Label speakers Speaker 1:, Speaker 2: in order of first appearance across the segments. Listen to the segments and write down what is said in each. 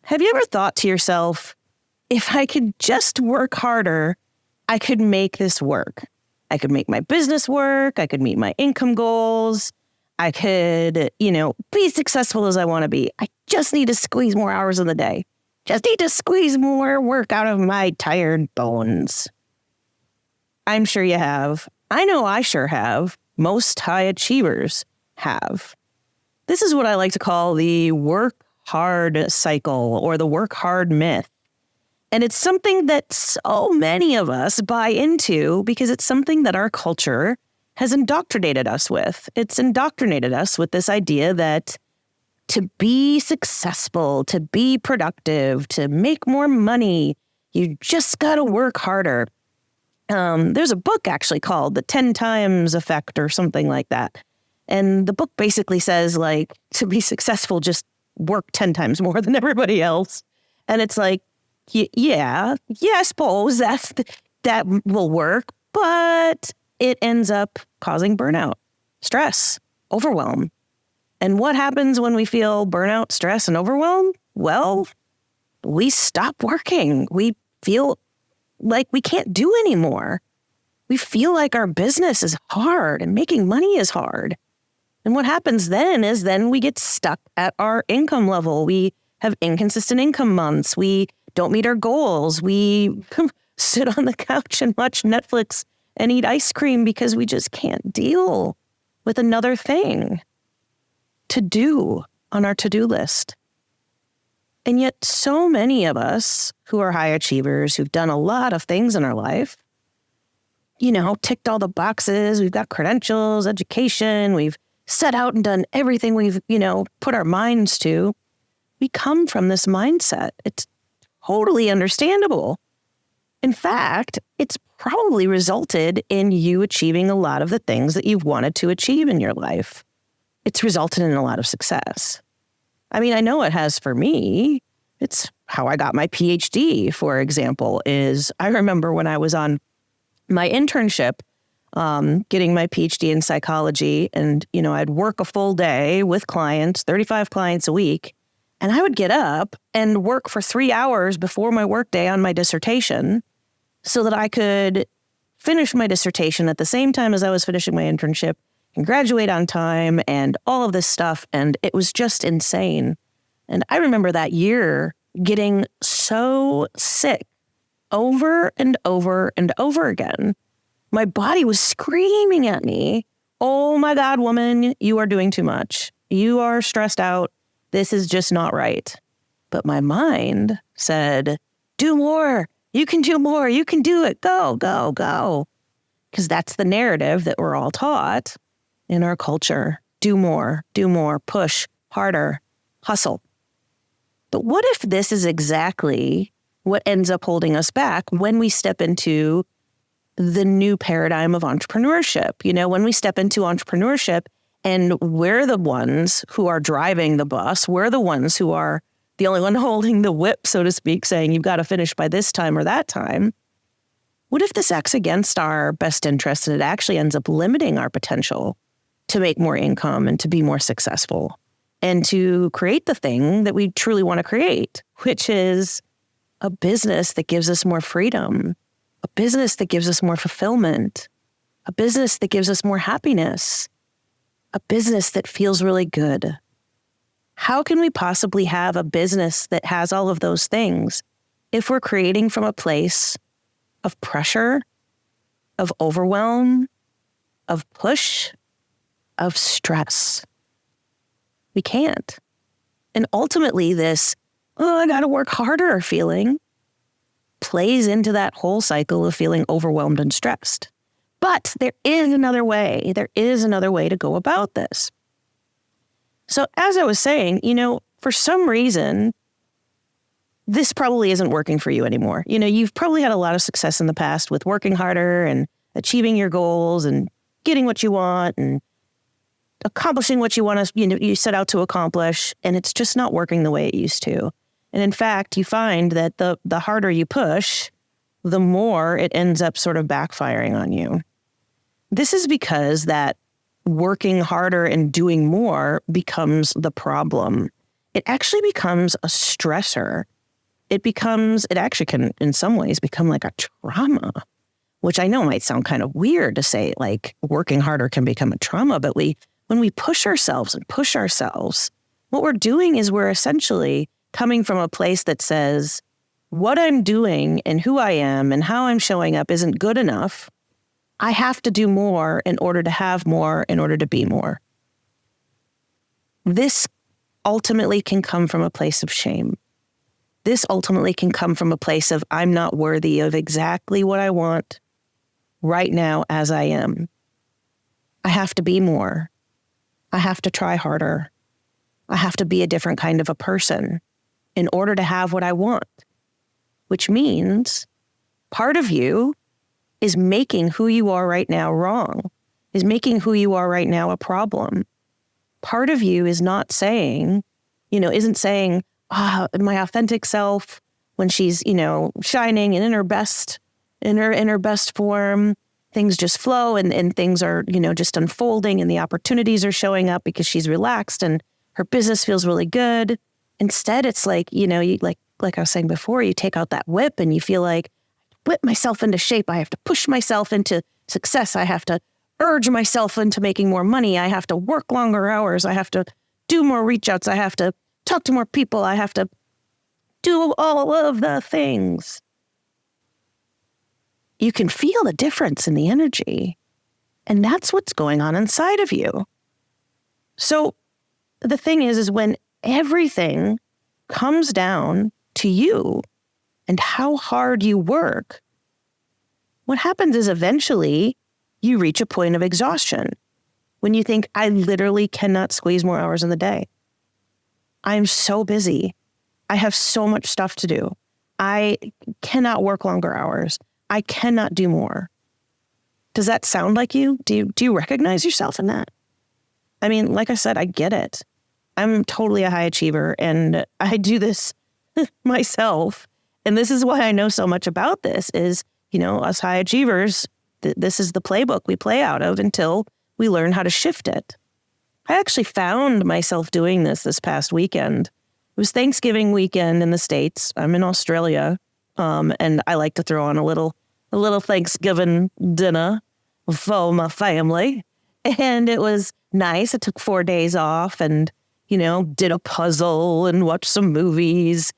Speaker 1: Have you ever thought to yourself, if I could just work harder, I could make this work? I could make my business work. I could meet my income goals. I could, be successful as I want to be. I just need to squeeze more hours in the day. Just need to squeeze more work out of my tired bones. I'm sure you have. I know I sure have. Most high achievers have. This is what I like to call the work hard cycle or the work hard myth. And it's something that so many of us buy into because it's something that our culture has indoctrinated us with. It's indoctrinated us with this idea that to be successful, to be productive, to make more money, you just got to work harder. There's a book actually called The 10 Times Effect or something like that. And the book basically says, to be successful, just work 10 times more than everybody else. And it's like, yeah, I suppose that will work, but it ends up causing burnout, stress, overwhelm. And what happens when we feel burnout, stress, and overwhelm? Well, we stop working. We feel like we can't do anymore. We feel like our business is hard and making money is hard. And what happens then is we get stuck at our income level. We have inconsistent income months. We don't meet our goals. We sit on the couch and watch Netflix and eat ice cream because we just can't deal with another thing to do on our to-do list. And yet so many of us who are high achievers, who've done a lot of things in our life, ticked all the boxes, we've got credentials, education, we've set out and done everything we've, put our minds to. We come from this mindset. It's totally understandable. In fact, it's probably resulted in you achieving a lot of the things that you've wanted to achieve in your life. It's resulted in a lot of success. I mean, I know it has for me. It's how I got my PhD, for example, I remember when I was on my internship, getting my PhD in psychology, and, I'd work a full day with clients, 35 clients a week, and I would get up and work for 3 hours before my workday on my dissertation so that I could finish my dissertation at the same time as I was finishing my internship and graduate on time and all of this stuff. And it was just insane. And I remember that year getting so sick over and over and over again. My body was screaming at me, "Oh my God, woman, you are doing too much. You are stressed out. This is just not right." But my mind said, "Do more. You can do more. You can do it. Go, go, go." Because that's the narrative that we're all taught in our culture. Do more, push harder, hustle. But what if this is exactly what ends up holding us back when we step into the new paradigm of entrepreneurship? When we step into entrepreneurship and we're the ones who are driving the bus, we're the ones who are the only one holding the whip, so to speak, saying you've got to finish by this time or that time. What if this acts against our best interest and it actually ends up limiting our potential to make more income and to be more successful and to create the thing that we truly want to create, which is a business that gives us more freedom, a business that gives us more fulfillment, a business that gives us more happiness, a business that feels really good? How can we possibly have a business that has all of those things if we're creating from a place of pressure, of overwhelm, of push, of stress? We can't. And ultimately this, I got to work harder feeling plays into that whole cycle of feeling overwhelmed and stressed. But there is another way. There is another way to go about this. So as I was saying, for some reason, this probably isn't working for you anymore. You've probably had a lot of success in the past with working harder and achieving your goals and getting what you want and accomplishing what you want to, you set out to accomplish, and it's just not working the way it used to. And in fact, you find that the harder you push, the more it ends up sort of backfiring on you. This is because that working harder and doing more becomes the problem. it actually becomes a stressor. It actually can, in some ways, become like a trauma, which I know might sound kind of weird to say, like working harder can become a trauma. But when we push ourselves, what we're doing is we're essentially coming from a place that says, what I'm doing and who I am and how I'm showing up isn't good enough. I have to do more in order to have more, in order to be more. This ultimately can come from a place of shame. This ultimately can come from a place of I'm not worthy of exactly what I want right now as I am. I have to be more. I have to try harder. I have to be a different kind of a person in order to have what I want, which means part of you is making who you are right now wrong, is making who you are right now a problem. Part of you is not saying, isn't saying, my authentic self, when she's, shining and in her best form, things just flow and things are, just unfolding and the opportunities are showing up because she's relaxed and her business feels really good. Instead, it's like, you like I was saying before, you take out that whip and you feel like, whip myself into shape. I have to push myself into success. I have to urge myself into making more money. I have to work longer hours. I have to do more reach outs. I have to talk to more people. I have to do all of the things. You can feel the difference in the energy. And that's what's going on inside of you. So the thing is when everything comes down to you and how hard you work, what happens is eventually you reach a point of exhaustion when you think, I literally cannot squeeze more hours in the day. I'm so busy. I have so much stuff to do. I cannot work longer hours. I cannot do more. Does that sound like you? Do you recognize yourself in that? I mean, like I said, I get it. I'm totally a high achiever and I do this myself. And this is why I know so much about this is, us high achievers, this is the playbook we play out of until we learn how to shift it. I actually found myself doing this past weekend. It was Thanksgiving weekend in the States. I'm in Australia, and I like to throw on a little Thanksgiving dinner for my family. And it was nice. I took 4 days off and, did a puzzle and watched some movies.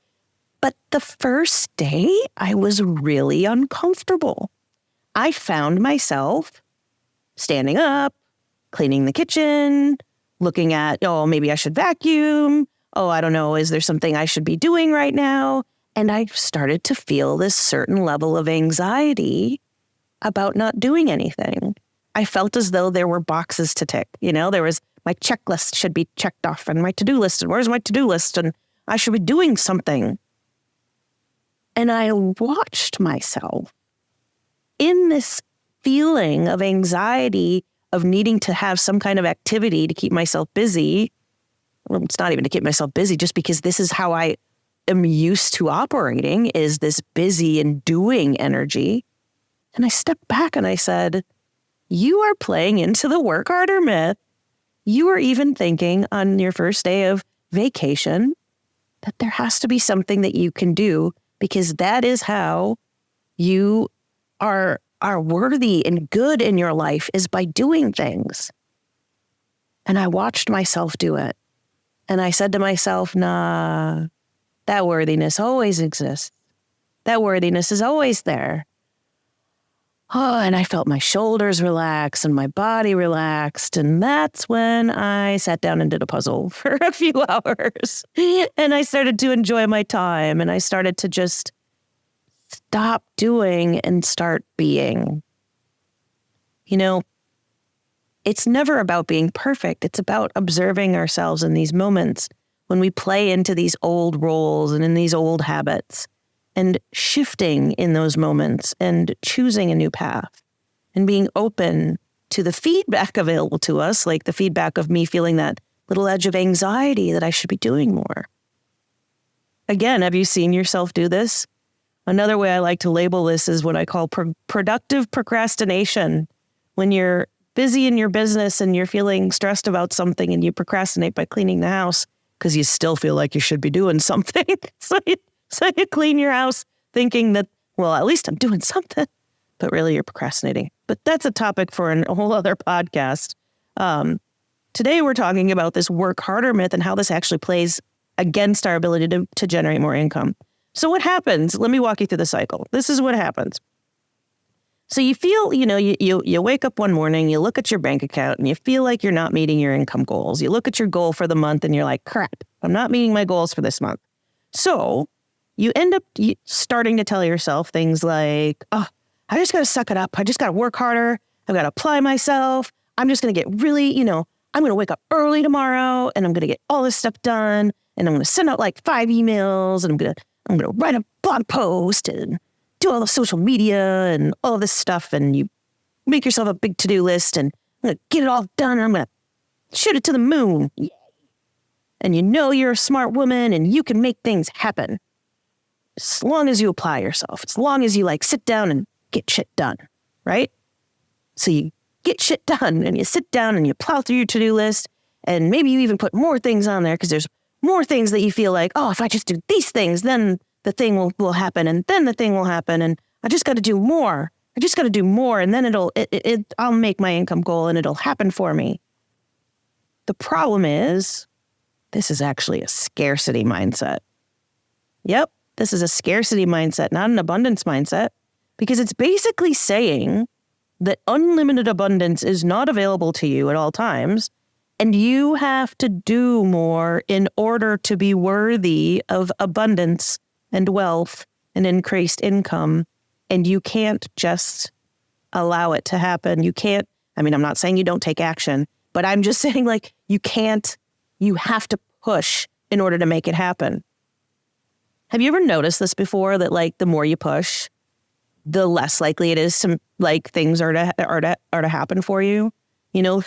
Speaker 1: But the first day, I was really uncomfortable. I found myself standing up, cleaning the kitchen, looking at, maybe I should vacuum. I don't know, is there something I should be doing right now? And I started to feel this certain level of anxiety about not doing anything. I felt as though there were boxes to tick. There was my checklist should be checked off and my to-do list. And where's my to-do list? And I should be doing something. And I watched myself in this feeling of anxiety of needing to have some kind of activity to keep myself busy. Well, it's not even to keep myself busy, just because this is how I am used to operating, is this busy and doing energy. And I stepped back and I said, you are playing into the work harder myth. You are even thinking on your first day of vacation that there has to be something that you can do, because that is how you are worthy and good in your life, is by doing things. And I watched myself do it. And I said to myself, nah, that worthiness always exists. That worthiness is always there. And I felt my shoulders relax and my body relaxed. And that's when I sat down and did a puzzle for a few hours. And I started to enjoy my time. And I started to just stop doing and start being. It's never about being perfect. It's about observing ourselves in these moments when we play into these old roles and in these old habits, and shifting in those moments and choosing a new path and being open to the feedback available to us, like the feedback of me feeling that little edge of anxiety that I should be doing more. Again, have you seen yourself do this? Another way I like to label this is what I call productive procrastination. When you're busy in your business and you're feeling stressed about something and you procrastinate by cleaning the house, because you still feel like you should be doing something. So you clean your house thinking that, well, at least I'm doing something, but really you're procrastinating. But that's a topic for a whole other podcast. Today we're talking about this work harder myth and how this actually plays against our ability to generate more income. So what happens? Let me walk you through the cycle. This is what happens. So you feel, you wake up one morning, you look at your bank account and you feel like you're not meeting your income goals. You look at your goal for the month and you're like, crap, I'm not meeting my goals for this month. So you end up starting to tell yourself things like, oh, I just got to suck it up. I just got to work harder. I've got to apply myself. I'm just going to get really, I'm going to wake up early tomorrow and I'm going to get all this stuff done. And I'm going to send out like 5 emails and I'm going to write a blog post and do all the social media and all this stuff. And you make yourself a big to-do list and I'm going to get it all done. And I'm going to shoot it to the moon. Yay. And you're a smart woman and you can make things happen. As long as you apply yourself, as long as you sit down and get shit done, right? So you get shit done and you sit down and you plow through your to-do list and maybe you even put more things on there because there's more things that you feel like, oh, if I just do these things, then the thing will happen and then the thing will happen and I just got to do more. I just got to do more and then I'll make my income goal and it'll happen for me. The problem is this is actually a scarcity mindset. Yep. This is a scarcity mindset, not an abundance mindset, because it's basically saying that unlimited abundance is not available to you at all times, and you have to do more in order to be worthy of abundance and wealth and increased income, and you can't just allow it to happen. You can't, I'm not saying you don't take action, but I'm just saying you have to push in order to make it happen. Have you ever noticed this before, that the more you push, the less likely it is to things are to happen for you? I'm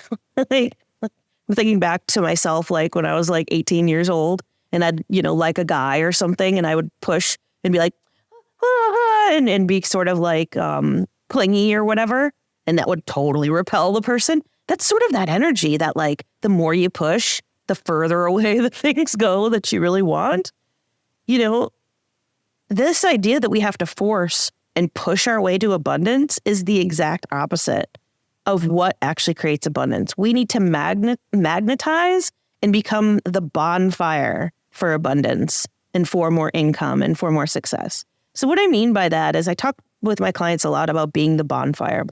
Speaker 1: thinking back to myself when I was 18 years old and I'd like a guy or something and I would push and be like and be sort of clingy or whatever, and that would totally repel the person. That's sort of that energy that the more you push, the further away the things go that you really want. This idea that we have to force and push our way to abundance is the exact opposite of what actually creates abundance. We need to magnetize and become the bonfire for abundance and for more income and for more success. So what I mean by that is I talk with my clients a lot about being the bonfire.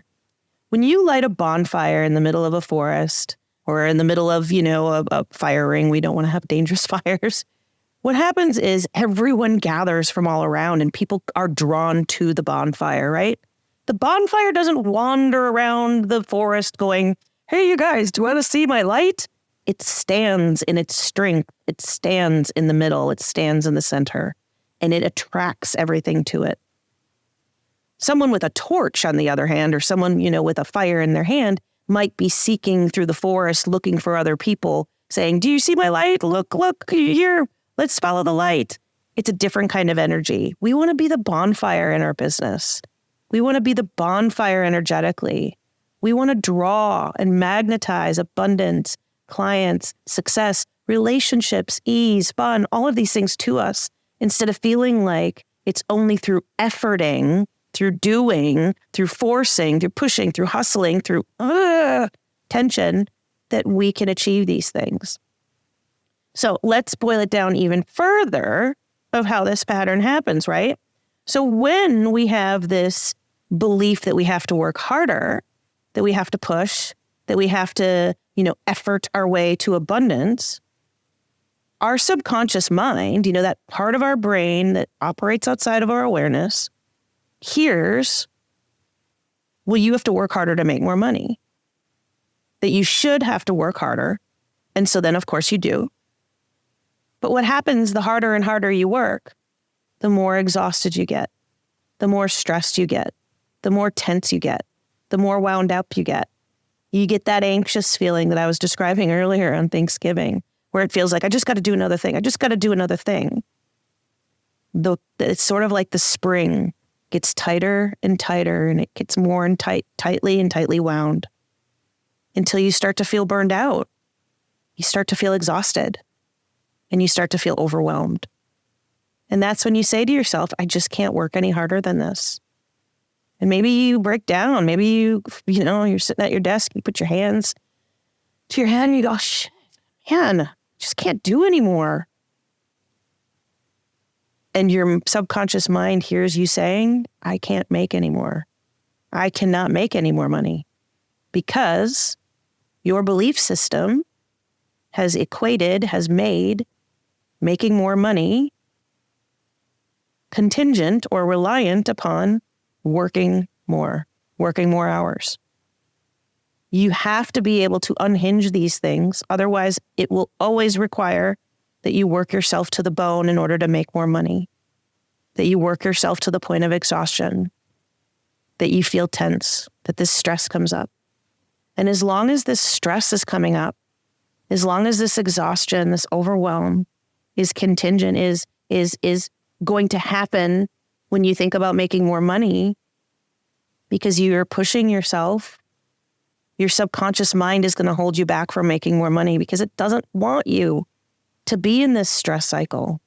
Speaker 1: When you light a bonfire in the middle of a forest or in the middle of, a fire ring, we don't want to have dangerous fires. What happens is everyone gathers from all around and people are drawn to the bonfire, right? The bonfire doesn't wander around the forest going, hey, you guys, do you want to see my light? It stands in its strength. It stands in the middle. It stands in the center, and it attracts everything to it. Someone with a torch, on the other hand, or someone, with a fire in their hand might be seeking through the forest, looking for other people, saying, do you see my light? Look, here. Let's follow the light. It's a different kind of energy. We want to be the bonfire in our business. We want to be the bonfire energetically. We want to draw and magnetize abundance, clients, success, relationships, ease, fun, all of these things to us, instead of feeling like it's only through efforting, through doing, through forcing, through pushing, through hustling, through tension that we can achieve these things. So let's boil it down even further of how this pattern happens, right? So when we have this belief that we have to work harder, that we have to push, that we have to, effort our way to abundance, our subconscious mind, that part of our brain that operates outside of our awareness, hears, well, you have to work harder to make more money. That you should have to work harder. And so then, of course, you do. But what happens, the harder and harder you work, the more exhausted you get, the more stressed you get, the more tense you get, the more wound up you get. You get that anxious feeling that I was describing earlier on Thanksgiving, where it feels like, I just got to do another thing. I just got to do another thing. It's sort of like the spring gets tighter and tighter, and it gets more and tightly and tightly wound until you start to feel burned out. You start to feel exhausted. and you start to feel overwhelmed. And that's when you say to yourself, I just can't work any harder than this. And maybe you break down. Maybe you're sitting at your desk, you put your hands to your head and you go, shit, man, just can't do anymore. And your subconscious mind hears you saying, I can't make any more. I cannot make any more money, because your belief system has made making more money contingent or reliant upon working more hours. You have to be able to unhinge these things. Otherwise, it will always require that you work yourself to the bone in order to make more money, that you work yourself to the point of exhaustion, that you feel tense, that this stress comes up. And as long as this stress is coming up, as long as this exhaustion, this overwhelm is contingent, is going to happen when you think about making more money, because you're pushing yourself, your subconscious mind is going to hold you back from making more money because it doesn't want you to be in this stress cycle.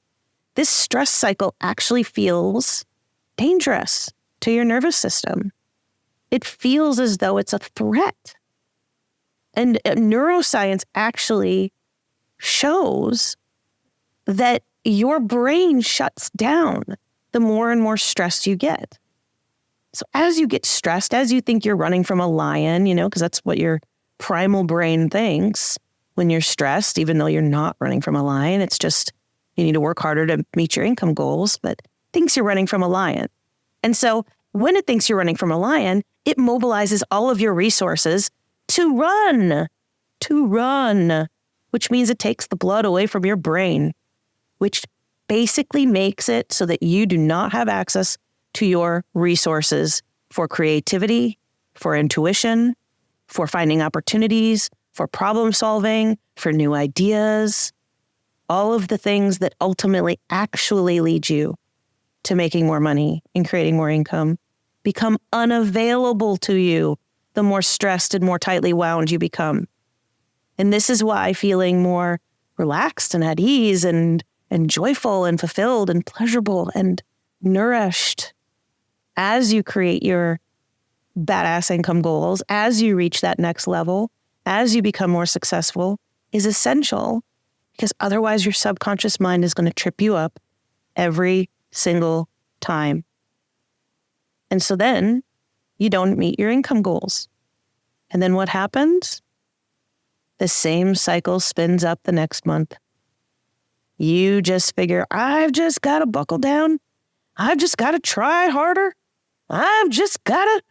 Speaker 1: This stress cycle actually feels dangerous to your nervous system. It feels as though it's a threat. And neuroscience actually shows that your brain shuts down the more and more stressed you get. So as you get stressed, as you think you're running from a lion, because that's what your primal brain thinks when you're stressed, even though you're not running from a lion, it's just you need to work harder to meet your income goals, but it thinks you're running from a lion. And so when it thinks you're running from a lion, it mobilizes all of your resources to run, which means it takes the blood away from your brain, which basically makes it so that you do not have access to your resources for creativity, for intuition, for finding opportunities, for problem solving, for new ideas, all of the things that ultimately actually lead you to making more money and creating more income become unavailable to you the more stressed and more tightly wound you become. And this is why feeling more relaxed and at ease and joyful and fulfilled and pleasurable and nourished as you create your badass income goals, as you reach that next level, as you become more successful, is essential, because otherwise your subconscious mind is going to trip you up every single time. And so then you don't meet your income goals. And then what happens? The same cycle spins up the next month. You just figure, I've just got to buckle down. I've just got to try harder. I've just got to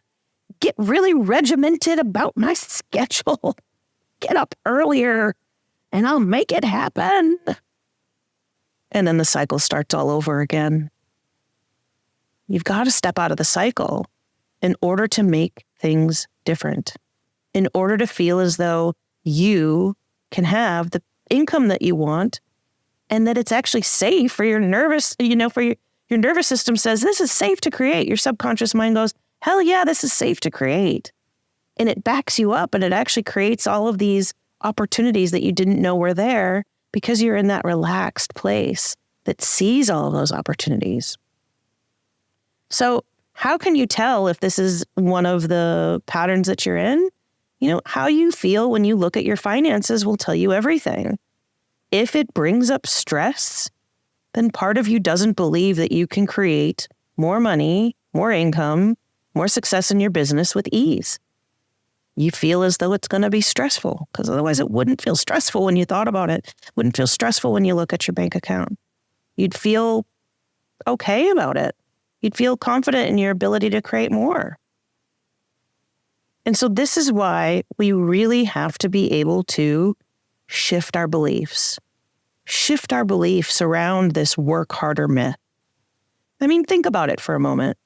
Speaker 1: get really regimented about my schedule. Get up earlier and I'll make it happen. And then the cycle starts all over again. You've got to step out of the cycle in order to make things different, in order to feel as though you can have the income that you want and that it's actually safe for your nervous, your nervous system says, this is safe to create. Your subconscious mind goes, hell yeah, this is safe to create. And it backs you up and it actually creates all of these opportunities that you didn't know were there because you're in that relaxed place that sees all of those opportunities. So how can you tell if this is one of the patterns that you're in? How you feel when you look at your finances will tell you everything. If it brings up stress, then part of you doesn't believe that you can create more money, more income, more success in your business with ease. You feel as though it's going to be stressful, because otherwise it wouldn't feel stressful when you thought about it. It wouldn't feel stressful when you look at your bank account. You'd feel okay about it. You'd feel confident in your ability to create more. And so this is why we really have to be able to shift our beliefs around this work harder myth. I mean, think about it for a moment.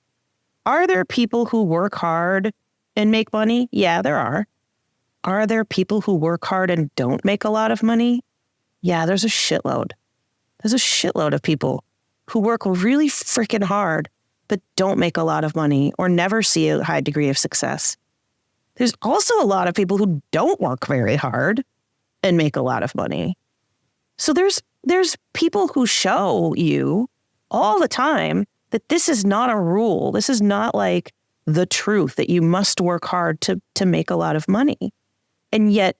Speaker 1: Are there people who work hard and make money? Yeah, there are. Are there people who work hard and don't make a lot of money? Yeah, there's a shitload. There's a shitload of people who work really freaking hard, but don't make a lot of money or never see a high degree of success. There's also a lot of people who don't work very hard and make a lot of money. So there's there's people who show you all the time that this is not a rule. This is not like the truth that you must work hard to make a lot of money. And yet,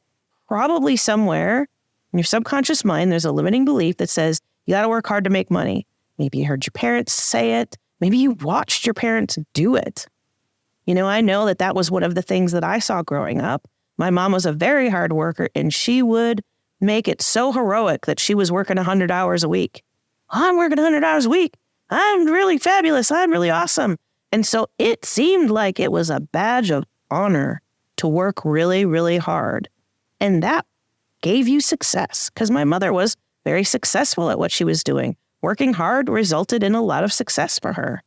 Speaker 1: probably somewhere in your subconscious mind, there's a limiting belief that says you got to work hard to make money. Maybe you heard your parents say it. Maybe you watched your parents do it. I know that was one of the things that I saw growing up. My mom was a very hard worker, and she would make it so heroic that she was working 100 hours a week. I'm working 100 hours a week. I'm really fabulous. I'm really awesome. And so it seemed like it was a badge of honor to work really, really hard. And that gave you success because my mother was very successful at what she was doing. Working hard resulted in a lot of success for her.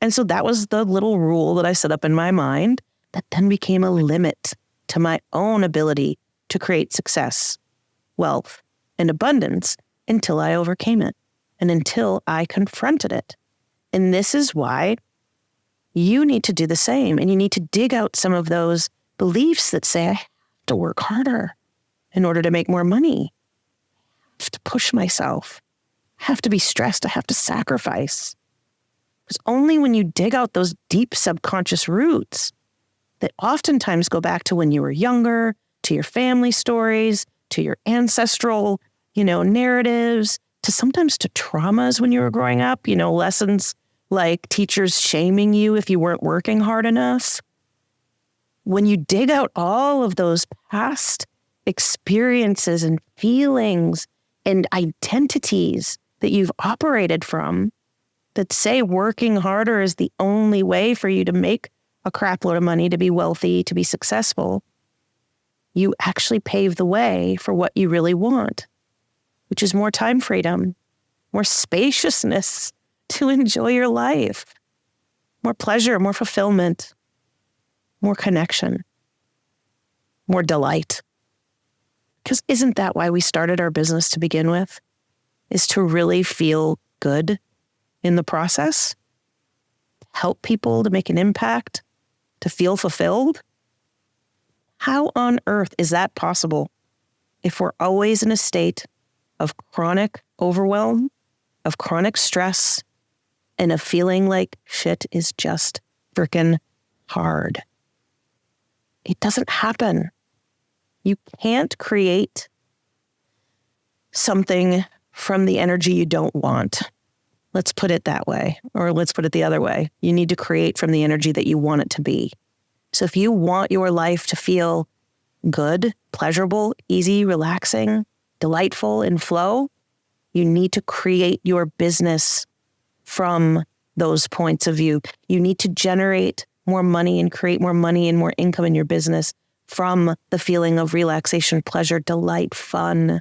Speaker 1: And so that was the little rule that I set up in my mind that then became a limit to my own ability to create success, wealth, and abundance until I overcame it and until I confronted it. And this is why you need to do the same. And you need to dig out some of those beliefs that say, I have to work harder in order to make more money. I have to push myself. I have to be stressed. I have to sacrifice. It's only when you dig out those deep subconscious roots that oftentimes go back to when you were younger, to your family stories, to your ancestral, narratives, to sometimes to traumas when you were growing up, lessons like teachers shaming you if you weren't working hard enough. When you dig out all of those past experiences and feelings and identities that you've operated from that say working harder is the only way for you to make a crap load of money, to be wealthy, to be successful, you actually pave the way for what you really want, which is more time freedom, more spaciousness to enjoy your life, more pleasure, more fulfillment, more connection, more delight. Because isn't that why we started our business to begin with? Is to really feel good in the process, help people to make an impact, to feel fulfilled? How on earth is that possible if we're always in a state of chronic overwhelm, of chronic stress, and of feeling like shit is just freaking hard? It doesn't happen. You can't create something from the energy you don't want. Let's put it that way, or let's put it the other way. You need to create from the energy that you want it to be. So if you want your life to feel good, pleasurable, easy, relaxing, delightful, and flow, you need to create your business from those points of view. You need to generate more money and create more money and more income in your business from the feeling of relaxation, pleasure, delight, fun,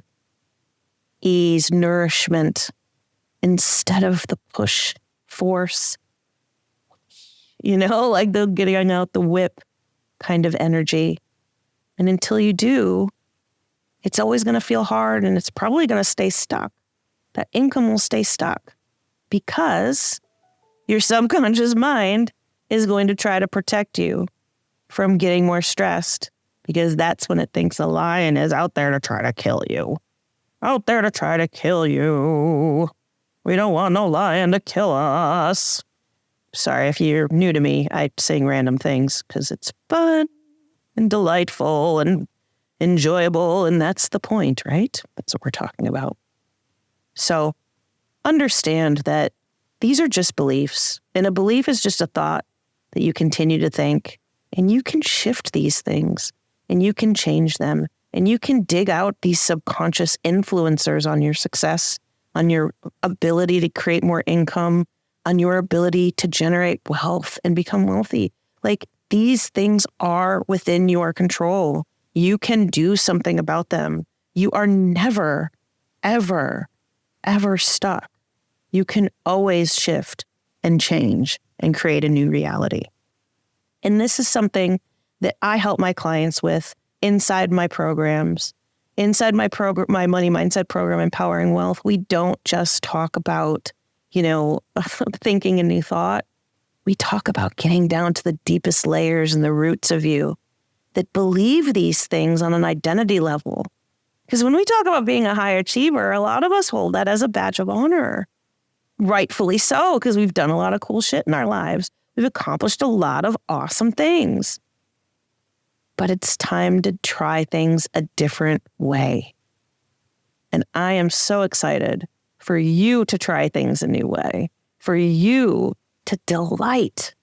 Speaker 1: ease, nourishment, instead of the push, force, like the getting out the whip kind of energy. And until you do, it's always going to feel hard and it's probably going to stay stuck. That income will stay stuck because your subconscious mind is going to try to protect you from getting more stressed, because that's when it thinks a lion is out there to try to kill you. Out there to try to kill you. We don't want no lion to kill us. Sorry, if you're new to me, I sing random things because it's fun and delightful and enjoyable, and that's the point, right? That's what we're talking about. So understand that these are just beliefs, and a belief is just a thought that you continue to think, and you can shift these things, and you can change them, and you can dig out these subconscious influencers on your success, on your ability to create more income, on your ability to generate wealth and become wealthy. Like, these things are within your control. You can do something about them. You are never, ever, ever stuck. You can always shift and change and create a new reality. And this is something that I help my clients with inside my programs. Inside my program, my money mindset program, Empowering Wealth, we don't just talk about, thinking a new thought. We talk about getting down to the deepest layers and the roots of you that believe these things on an identity level Because when we talk about being a high achiever, a lot of us hold that as a badge of honor. Rightfully so, because we've done a lot of cool shit in our lives. We've accomplished a lot of awesome things. But it's time to try things a different way. And I am so excited for you to try things a new way, for you to delight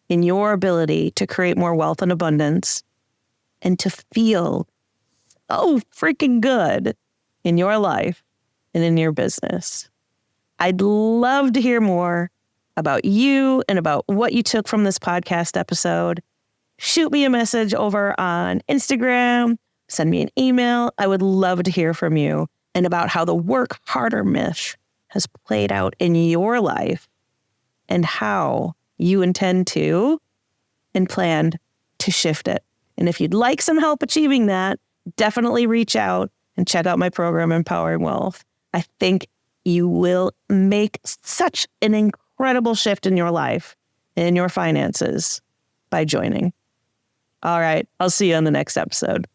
Speaker 1: in your ability to create more wealth and abundance and to feel so freaking good in your life and in your business. I'd love to hear more about you and about what you took from this podcast episode. Shoot me a message over on Instagram, send me an email. I would love to hear from you and about how the work harder myth has played out in your life and how you intend to and planned to shift it. And if you'd like some help achieving that, definitely reach out and check out my program, Empowering Wealth. I think you will make such an incredible shift in your life and in your finances by joining. All right, I'll see you on the next episode.